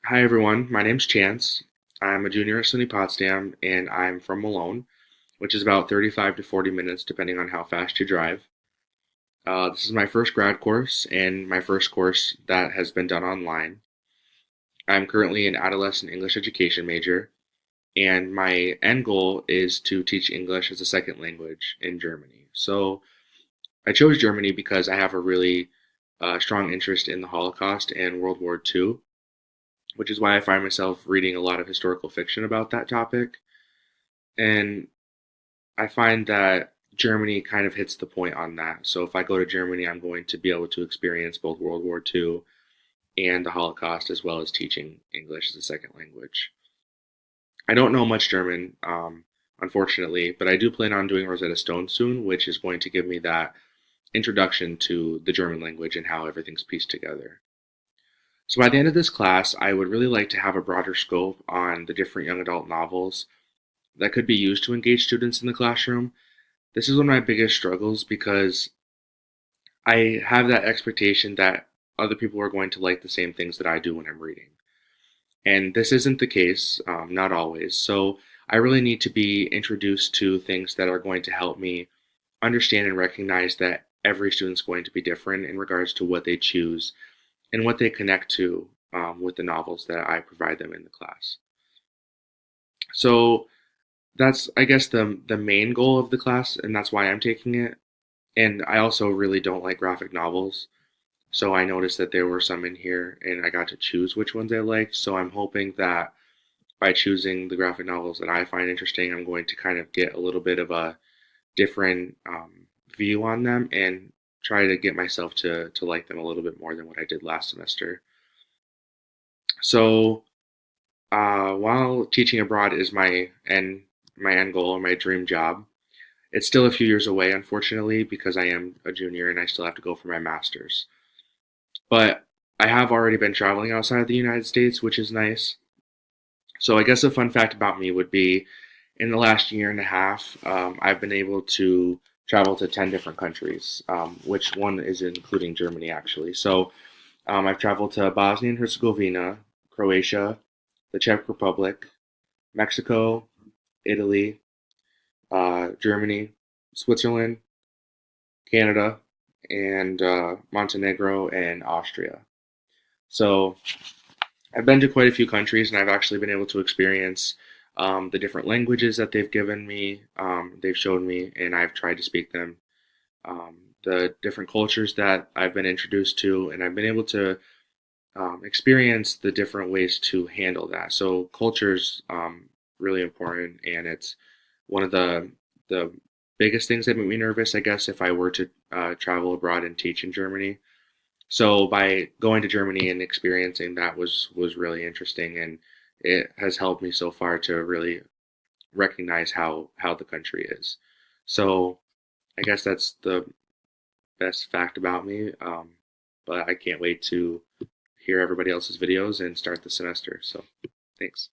Hi everyone, my name's Chance. I'm a junior at SUNY Potsdam and I'm from Malone, which is about 35 to 40 minutes depending on how fast you drive. This is my first grad course and my first course that has been done online. I'm currently an adolescent English education major, and my end goal is to teach English as a second language in Germany. So I chose Germany because I have a really strong interest in the Holocaust and World War II, which is why I find myself reading a lot of historical fiction about that topic. And I find that Germany kind of hits the point on that. So if I go to Germany, I'm going to be able to experience both World War II and the Holocaust, as well as teaching English as a second language. I don't know much German, unfortunately, but I do plan on doing Rosetta Stone soon, which is going to give me that introduction to the German language and how everything's pieced together. So by the end of this class, I would really like to have a broader scope on the different young adult novels that could be used to engage students in the classroom. This is one of my biggest struggles because I have that expectation that other people are going to like the same things that I do when I'm reading. And this isn't the case, not always. So I really need to be introduced to things that are going to help me understand and recognize that every student's going to be different in regards to what they choose and what they connect to with the novels that I provide them in the class. So that's, I guess, the main goal of the class, and that's why I'm taking it. And I also really don't like graphic novels. So I noticed that there were some in here and I got to choose which ones I liked. So I'm hoping that by choosing the graphic novels that I find interesting, I'm going to kind of get a little bit of a different view on them and try to get myself to like them a little bit more than what I did last semester. So while teaching abroad is my end goal or my dream job, it's still a few years away, unfortunately, because I am a junior and I still have to go for my master's. But I have already been traveling outside of the United States, which is nice. So I guess a fun fact about me would be in the last year and a half, I've been able to travel to 10 different countries, which one is including Germany, actually. So I've traveled to Bosnia and Herzegovina, Croatia, the Czech Republic, Mexico, Italy, Germany, Switzerland, Canada, and Montenegro and Austria. So I've been to quite a few countries, and I've actually been able to experience the different languages that they've given me, they've showed me, and I've tried to speak them. The different cultures that I've been introduced to, and I've been able to experience the different ways to handle that. So culture's really important, and it's one of the biggest things that make me nervous, I guess, if I were to travel abroad and teach in Germany. So by going to Germany and experiencing that was really interesting, and it has helped me so far to really recognize how the country is. So I guess that's the best fact about me. But I can't wait to hear everybody else's videos and start the semester. So thanks.